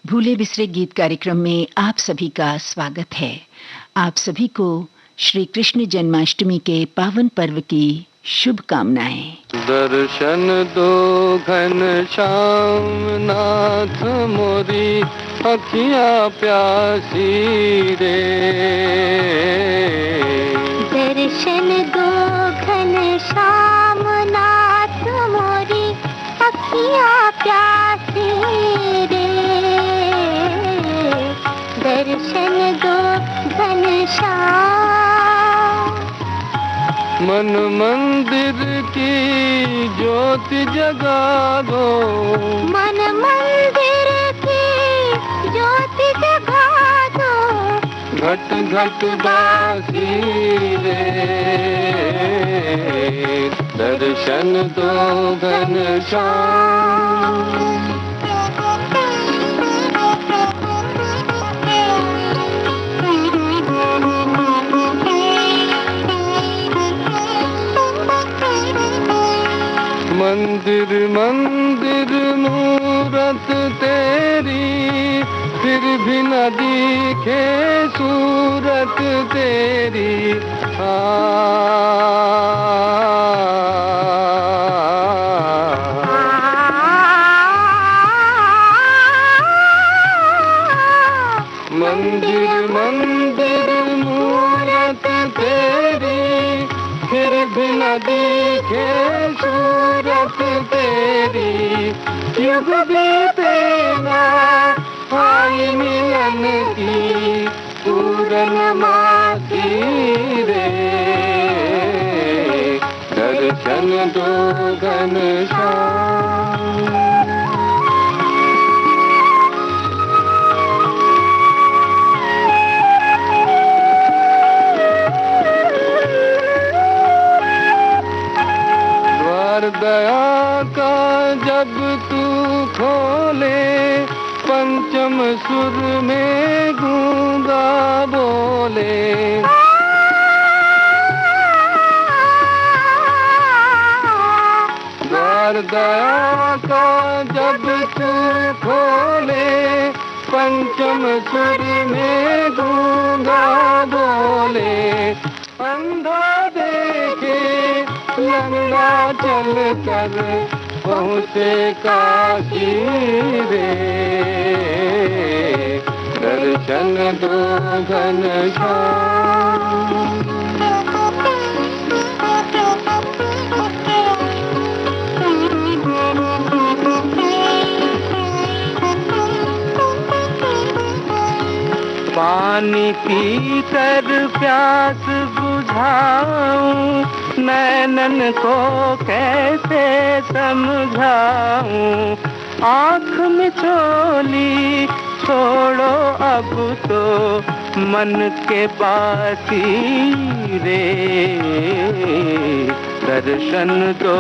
भूले बिसरे गीत कार्यक्रम में आप सभी का स्वागत है। आप सभी को श्री कृष्ण जन्माष्टमी के पावन पर्व की शुभकामनाएं। दर्शन दो घनश्याम नाथ मोरी अखियाँ प्यासी रे। दर्शन दो घनश्याम नाथ मोरी अखियाँ प्यासी रे। दर्शन दो घनश्याम। मन मंदिर की ज्योति जगा दो। मन मंदिर की ज्योति जगा दो। घट घट बासी रे। दर्शन दो घनश्याम। मंदिर मंदिर मूरत तेरी, फिर भी न दिखे सूरत तेरी। मंदिर मंदिर मूरत तेरी, फिर भी न दिखे सूरत तेरी। युग बीते ना आई मिलन की पूर्णमासी रे। दर्शन दो घनश्याम। दया का जब तू खोले, पंचम सुर में गूंगा बोले। द्वार दया का जब तू खोले, पंचम सुर में गूंगा बोले। अंधा देखे लंगड़ा चल कर पहुँचे काशी रे। दर्शन दो घनश्याम। पानी पी कर प्यास बुझाऊं, नैनन को कैसे समझाऊं। आँख में चोली छोड़ो अब तो मन के बासी रे। दर्शन दो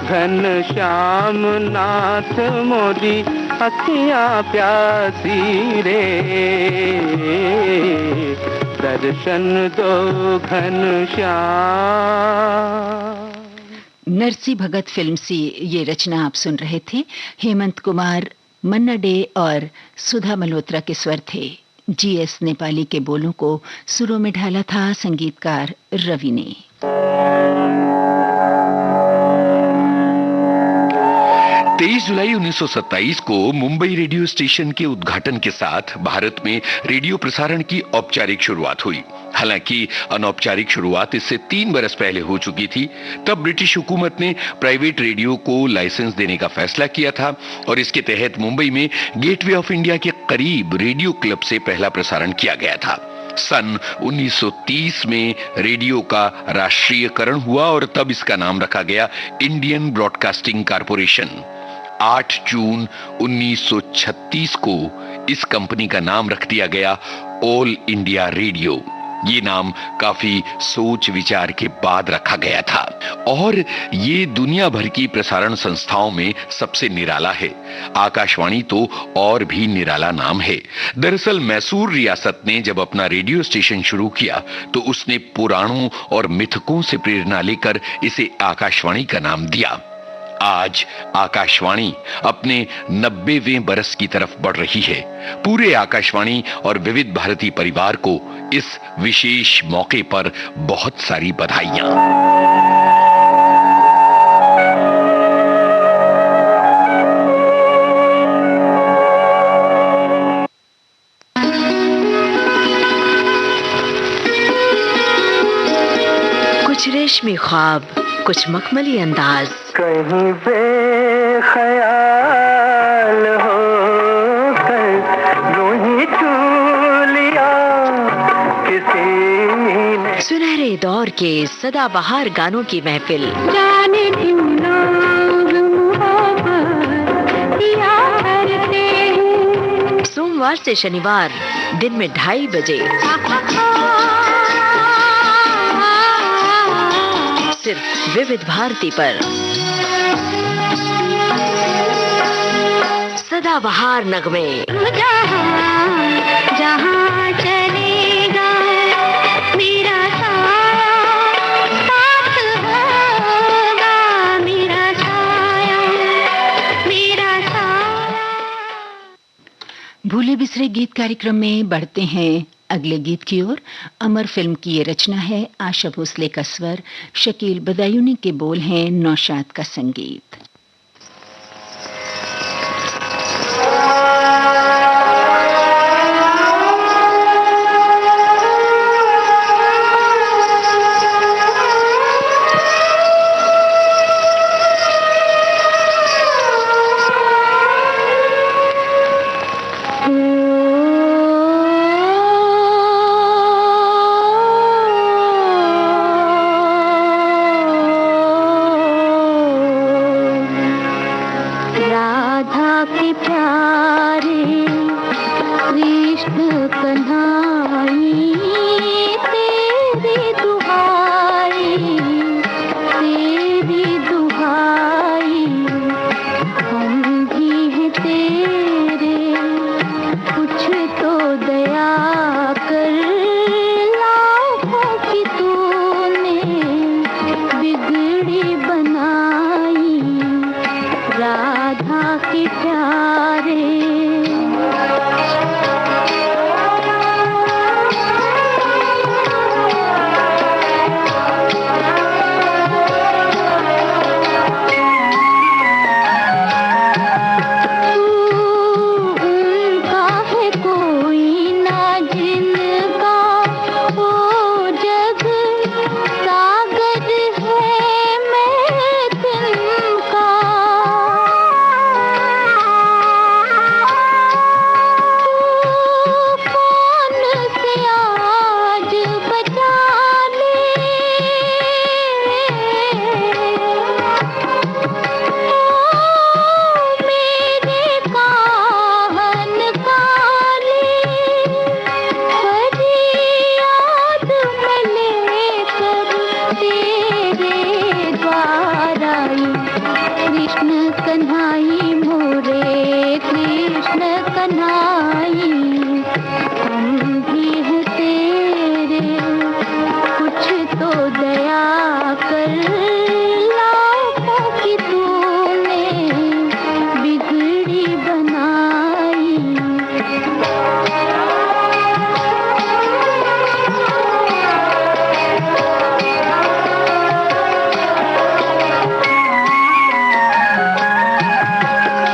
घनश्याम नाथ मोरी अखियाँ प्यासी रे। दर्शन दो घनश्याम। नरसी भगत फिल्म से ये रचना आप सुन रहे थे। हेमंत कुमार, मन्ना डे और सुधा मल्होत्रा के स्वर थे। जीएस नेपाली के बोलों को सुरों में ढाला था संगीतकार रवि ने। 23 जुलाई 1927 को मुंबई रेडियो स्टेशन के उद्घाटन के साथ भारत में रेडियो प्रसारण की औपचारिक शुरुआत हुई। हालांकि अनौपचारिक शुरुआत इससे 3 बरस पहले हो चुकी थी। तब ब्रिटिश हुकूमत ने प्राइवेट रेडियो को लाइसेंस देने का फैसला किया था और इसके तहत मुंबई में गेटवे ऑफ इंडिया के करीब रेडियो क्लब से पहला प्रसारण किया गया था। सन 1930 में रेडियो का राष्ट्रीयकरण हुआ और तब इसका नाम रखा गया इंडियन ब्रॉडकास्टिंग कॉरपोरेशन। 8 जून 1936 को इस कंपनी का नाम रख दिया गया ऑल इंडिया रेडियो। ये नाम काफी सोच विचार के बाद रखा गया था और ये दुनिया भर की प्रसारण संस्थाओं में सबसे निराला है। आकाशवाणी तो और भी निराला नाम है। दरअसल मैसूर रियासत ने जब अपना रेडियो स्टेशन शुरू किया तो उसने पुराणों और मिथकों से प्रेरणा लेकर इसे आकाशवाणी का नाम दिया। आज आकाशवाणी अपने 90वें बरस की तरफ बढ़ रही है। पूरे आकाशवाणी और विविध भारती परिवार को इस विशेष मौके पर बहुत सारी बधाइयां। कुछ रेशमी ख्वाब, कुछ मखमली अंदाज, कहीं बेख्याल हो कर यूं ही छू लिया किसी ने। सुनहरे दौर के सदाबहार गानों की महफिल, जाने क्यों लोग मोहब्बत किया करते हैं। सोमवार से शनिवार दिन में 2:30 बजे सिर्फ विविध भारती पर। सदाबहार नगमे, जहाँ जहाँ चलेगा मेरा साथ होगा, मेरा साया, मेरा साया। भूले बिसरे गीत कार्यक्रम में बढ़ते हैं अगले गीत की ओर। अमर फिल्म की ये रचना है, आशा भोसले का स्वर, शकील बदायूनी के बोल हैं, नौशाद का संगीत।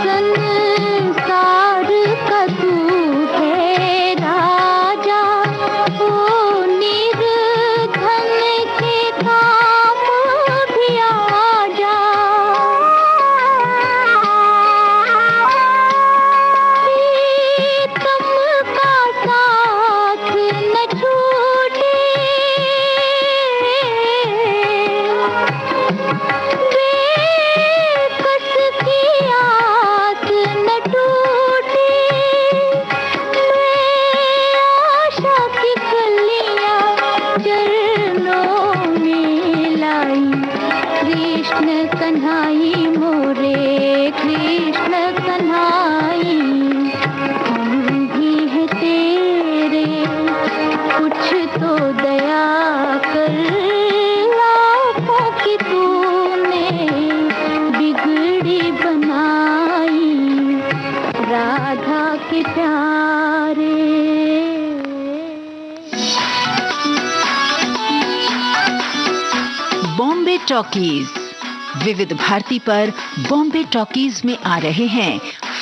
संसार का तू सहारे। बॉम्बे टॉकीज विविध भारती पर बॉम्बे टॉकीज में आ रहे हैं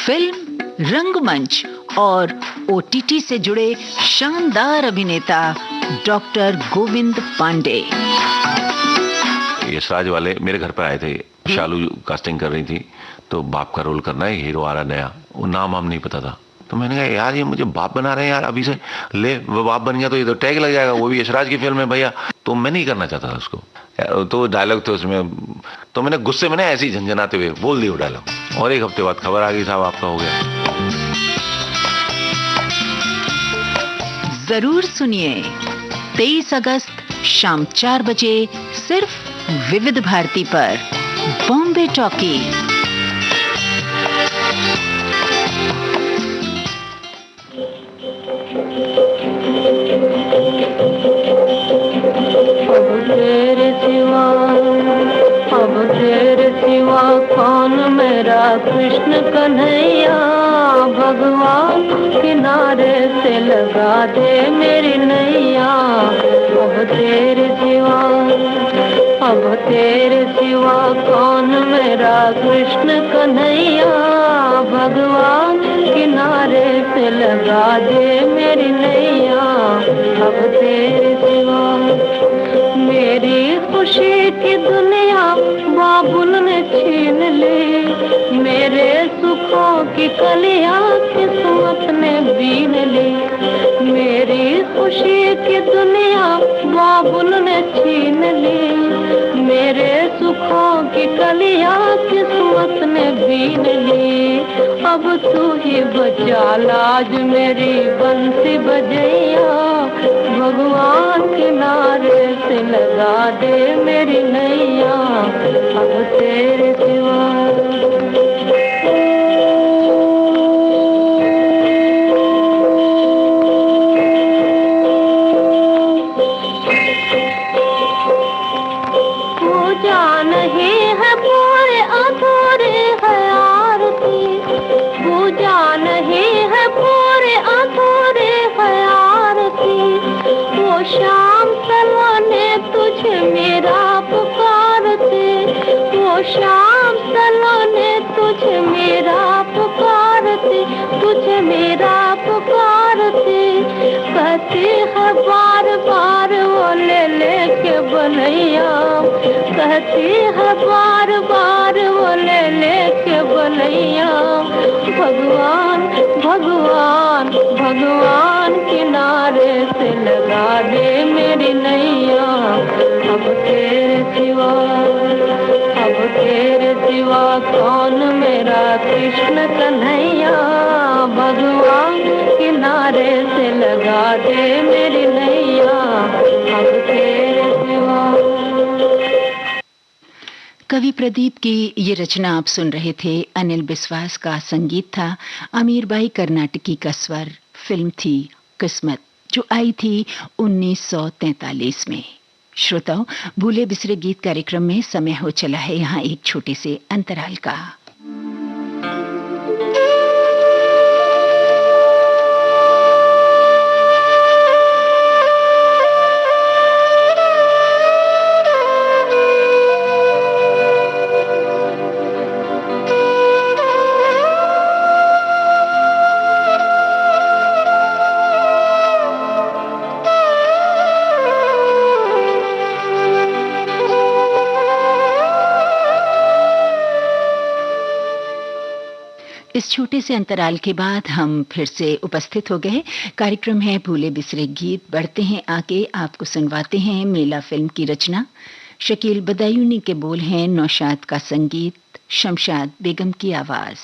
फिल्म, रंगमंच और ओटीटी से जुड़े शानदार अभिनेता डॉक्टर गोविंद पांडे। यशराज वाले मेरे घर पर आए थे, शालू कास्टिंग कर रही थी, तो बाप का रोल करना है, हीरो आ रहा नया, वो नाम हम नहीं पता था, तो मैंने कहा यार ये मुझे बाप बना रहे हैं यार, अभी से ले वो बाप बन गया तो ये तो टैग लग जाएगा, वो भी यशराज की फिल्म है भैया, तो मैं नहीं करना चाहता था उसको। तो डायलॉग थे उसमें, तो मैंने गुस्से में ऐसे ही झंझनाते हुए बोल दिया वो डायलॉग, और एक हफ्ते बाद खबर आ गई साहब आपका हो गया। जरूर सुनिए 23 अगस्त शाम 4 बजे सिर्फ विविध भारती पर बॉम्बे टॉकीज। अब तेरे सिवा कौन मेरा कृष्ण कन्हैया, भगवान किनारे से लगा दे मेरी नैया। अब तेरे सिवा कौन मेरा कृष्ण कन्हैया, भगवान किनारे से लगा दे मेरी नैया। अब तेरे सिवा मेरी खुशी की दुनिया बाबुल ने छीन ली, मेरे सुखों की कलियां किस्मत ने बीन ली। मेरी खुशी की दुनिया बाबुल ने छीन ली, मेरे सुखों की कलियां किस्मत ने बीन ली। अब तू ही बचा लाज मेरी बंसी बजैया, भगवान किनारे से लगा दे मेरी नैया। अब तेरे सिवा पूजा नहीं है पूरे अधूरे है आरती, पूजा नहीं है पूरे अधूरे है आरती। वो शाम सलोने तुझे मेरा पुकारते, वो शाम सलोने तुझे मेरा पुकारते, तुझे मेरा पुकारते। कहती है बार बार वो ले लेके बनैया, कहती है बार बार वो ले लेके बनैया। भगवान भगवान भगवान किनारे से लगा दे मेरी नैया। अब तेरे सिवा कौन मेरा कृष्ण कन्हैया, भगवान किनारे से लगा दे मेरी नैया। अब तेरे सिवा। कवि प्रदीप की ये रचना आप सुन रहे थे। अनिल बिस्वास का संगीत था, अमीरबाई कर्नाटकी का स्वर। फिल्म थी किस्मत, जो आई थी 1943 में। श्रोताओं, भूले बिसरे गीत कार्यक्रम में समय हो चला है यहाँ एक छोटे से अंतराल का। इस छोटे से अंतराल के बाद हम फिर से उपस्थित हो गए। कार्यक्रम है भूले बिसरे गीत। बढ़ते हैं आगे, आपको सुनवाते हैं मेला फिल्म की रचना। शकील बदायूनी के बोल हैं, नौशाद का संगीत, शमशाद बेगम की आवाज।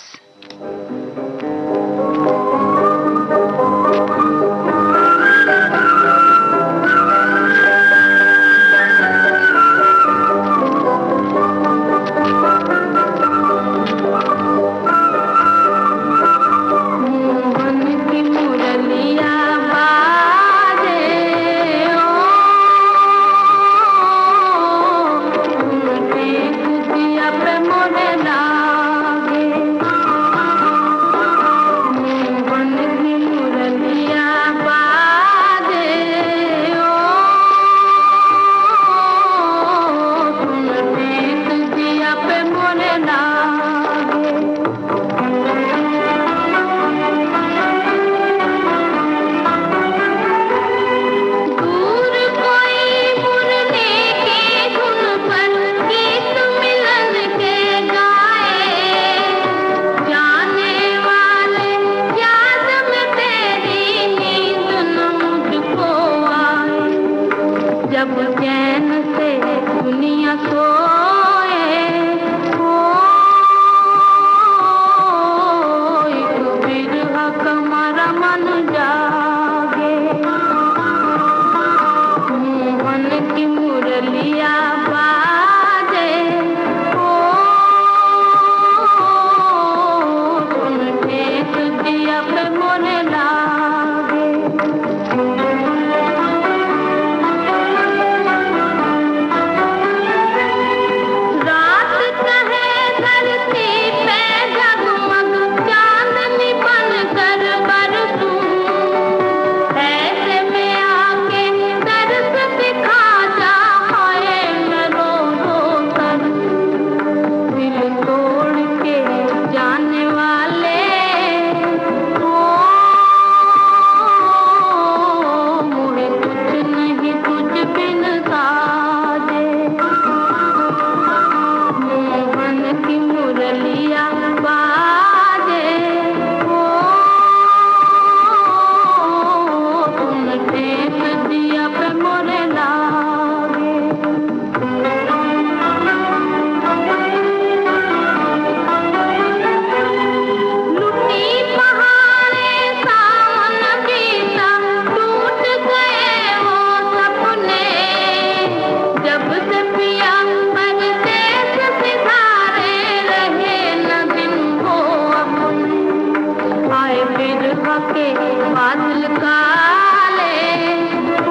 के बादल काले, ओ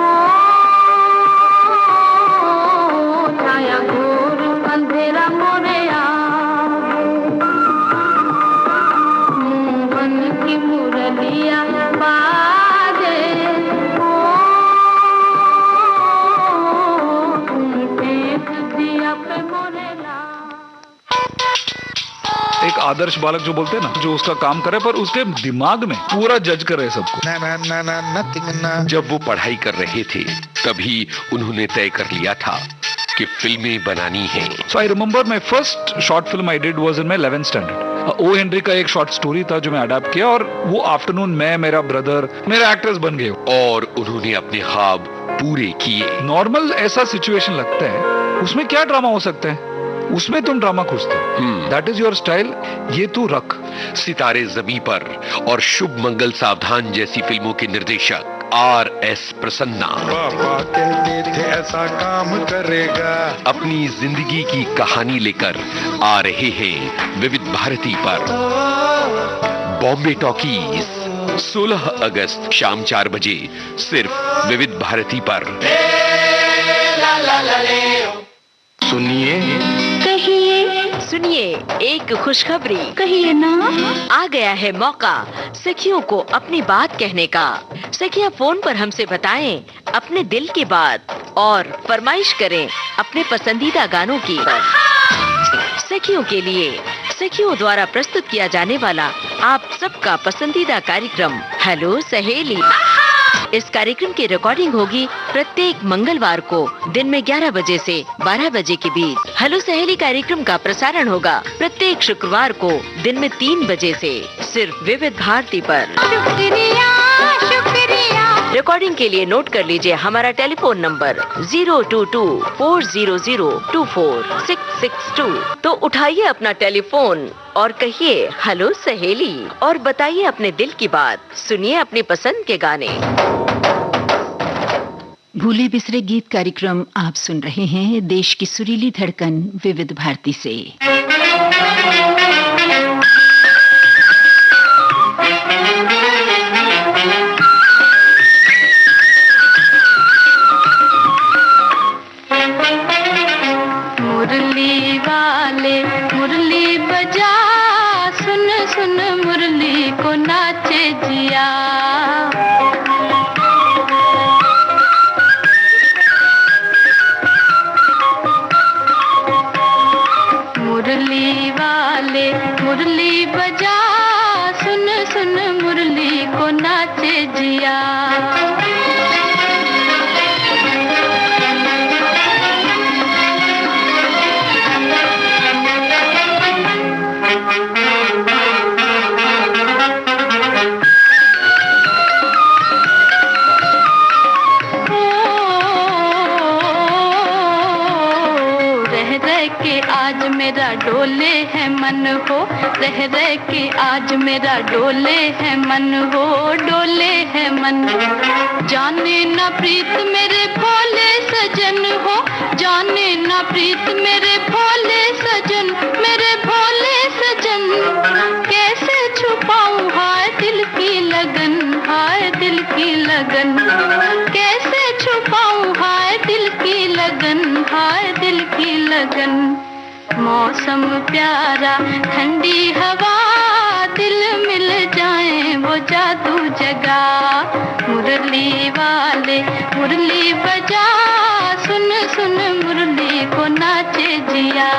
छाया घोर अंधेरा मोरे मन की मुरलिया बाजे, ओ दिया पे मोरे एक आदर्श बालक जो बोलते हैं ना, जो उसका काम करे पर उसके दिमाग में पूरा जज करे सबको। जब वो पढ़ाई कर रहे थे तभी उन्होंने तय कर लिया था कि फिल्में बनानी है। So I remember my first short film I did was in my 11th standard. O Henry का एक शॉर्ट स्टोरी था जो मैं अडैप्ट किया, और वो आफ्टरनून मैं, मेरा ब्रदर, मेरे एक्टर्स बन गए और उन्होंने अपने ख्वाब पूरे किए। नॉर्मल ऐसा सिचुएशन लगता है, उसमें क्या ड्रामा हो सकता है, उसमें तुम ड्रामा खोजते हो। दैट इज योर स्टाइल, ये तू रख। सितारे जमी पर और शुभ मंगल सावधान जैसी फिल्मों के निर्देशक R.S. प्रसन्ना पापा कहते थे ऐसा काम करेगा, अपनी जिंदगी की कहानी लेकर आ रहे हैं विविध भारती पर। बॉम्बे टॉकीज 16 अगस्त शाम 4 बजे सिर्फ विविध भारती पर। सुनिए सुनिए एक खुशखबरी, कहिए ना। आ गया है मौका सखियों को अपनी बात कहने का। सखियां फोन पर हमसे बताएं अपने दिल की बात और फरमाइश करें अपने पसंदीदा गानों की। सखियों के लिए सखियों द्वारा प्रस्तुत किया जाने वाला आप सबका पसंदीदा कार्यक्रम हेलो सहेली। इस कार्यक्रम की रिकॉर्डिंग होगी प्रत्येक मंगलवार को दिन में 11 बजे से 12 बजे के बीच। हेलो सहेली कार्यक्रम का प्रसारण होगा प्रत्येक शुक्रवार को दिन में 3 बजे से सिर्फ विविध भारती पर। शुक्रिया शुक्रिया। रिकॉर्डिंग के लिए नोट कर लीजिए हमारा टेलीफोन नंबर 022-400-24662। तो उठाइए अपना टेलीफोन और कहिए हेलो सहेली और बताइए अपने दिल की बात। सुनिए अपनी पसंद के गाने। भूले बिसरे गीत कार्यक्रम आप सुन रहे हैं देश की सुरीली धड़कन विविध भारती से। मुरली वाले मुरली बजा, सुन सुन मुरली को नाचे जिया। मुरली वाले मुरली बजा, सुन सुन मुरली को नाचे जिया। आज मेरा डोले है मन हो, रह रह के आज मेरा डोले है मन हो, डोले है मन। जाने ना प्रीत मेरे भोले सजन हो, जाने ना प्रीत मेरे भोले सजन, मेरे भोले सजन। कैसे छुपाऊं हाय दिल की लगन, हाय दिल की लगन। कैसे छुपाऊं हाय दिल की लगन, हाय दिल की लगन। मौसम प्यारा ठंडी हवा, दिल मिल जाए वो जादू जगा। मुरली वाले मुरली बजा, सुन सुन मुरली को नाचे जिया।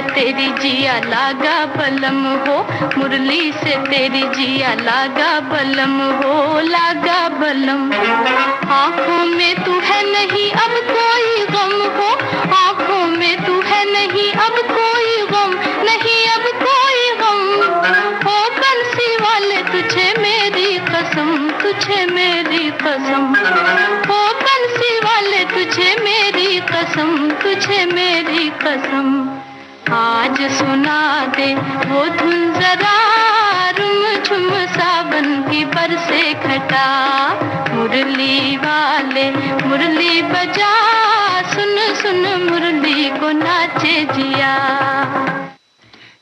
तेरी जिया लागा बलम हो, मुरली से तेरी जिया लागा बलम हो, लागा बलम। आँखों में तू है नहीं अब कोई गम हो, आँखों में तू है नहीं अब कोई गम, नहीं अब कोई गम। हो बंसी वाले तुझे मेरी कसम, तुझे मेरी कसम। हो बंसी वाले तुझे मेरी कसम, तुझे मेरी कसम। आज सुना दे वो धुन जरा, रुम झुम सावन की बरसे घटा। मुरली वाले मुरली बजा, सुन सुन मुरली को नाचे जिया।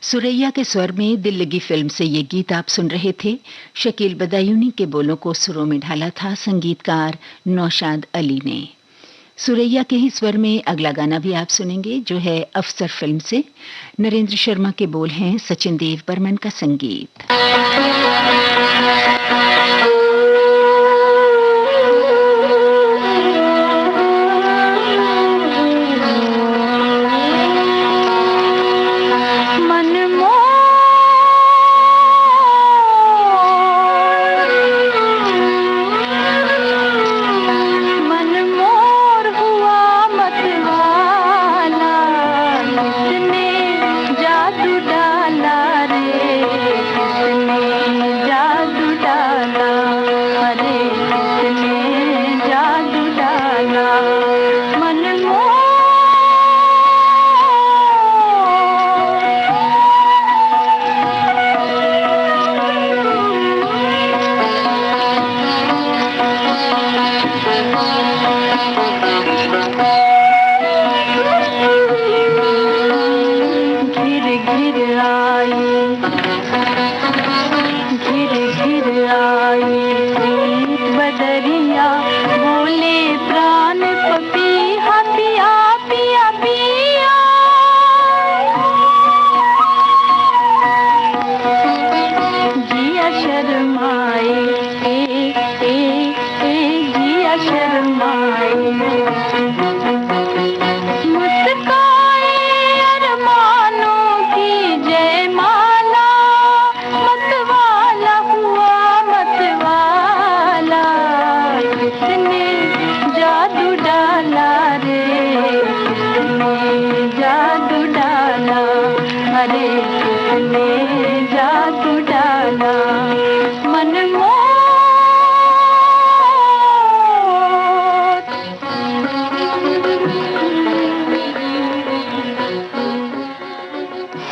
सुरैया के स्वर में दिल लगी फिल्म से ये गीत आप सुन रहे थे। शकील बदायूनी के बोलों को सुरों में ढाला था संगीतकार नौशाद अली ने। सुरैया के ही स्वर में अगला गाना भी आप सुनेंगे, जो है अफसर फिल्म से। नरेंद्र शर्मा के बोल हैं, सचिन देव बर्मन का संगीत।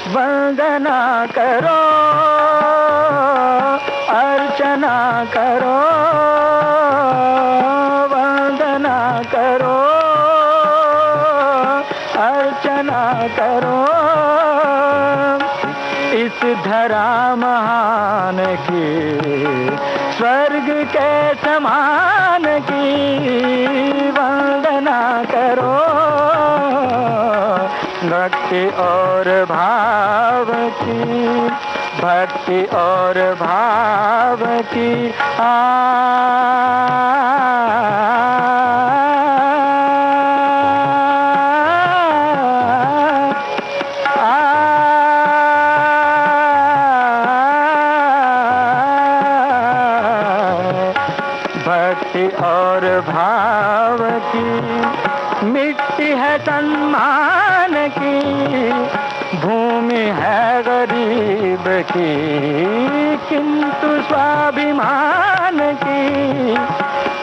वंदना करो, अर्चना करो, वंदना करो, अर्चना करो, इस धरा महान की, स्वर्ग के समान की वंदना करो। भक्ति और भाव की, भक्ति और भाव की भक्ति और भाव की मिट्टी है सम्मान की, भूमि है गरीब की, किंतु स्वाभिमान की,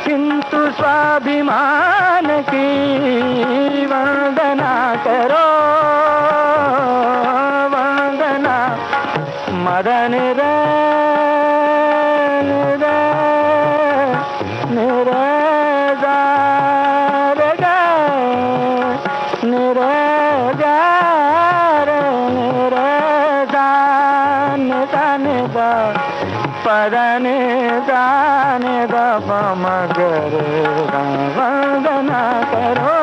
किंतु स्वाभिमान की वंदना करो, वंदना। मदन रे पदने गाने मगर वंदना करो,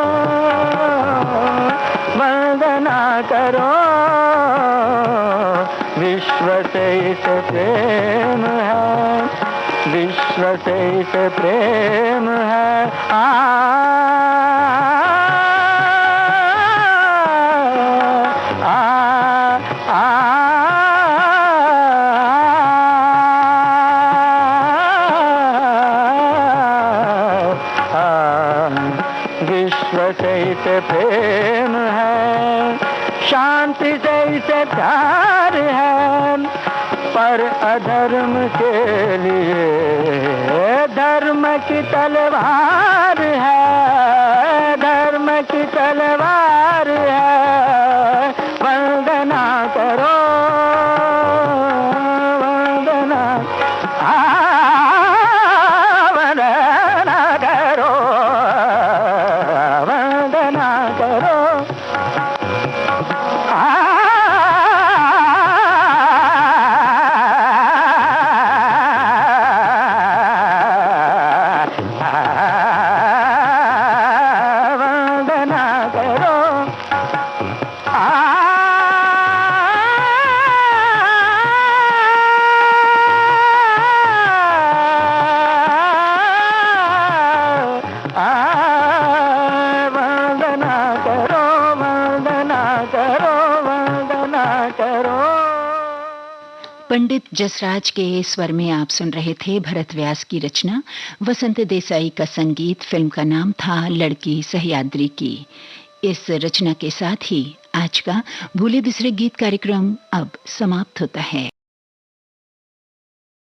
वंदना करो। विश्व से इस प्रेम है, विश्व से इस प्रेम है। विश्व से इसे प्रेम है, शांति से इसे प्यार है, पर अधर्म के लिए धर्म की तलवार है, धर्म की तलवार है। पंडित जसराज के स्वर में आप सुन रहे थे भरत व्यास की रचना, वसंत देसाई का संगीत। फिल्म का नाम था लड़की सह्याद्री की। इस रचना के साथ ही आज का भूले बिसरे गीत कार्यक्रम अब समाप्त होता है।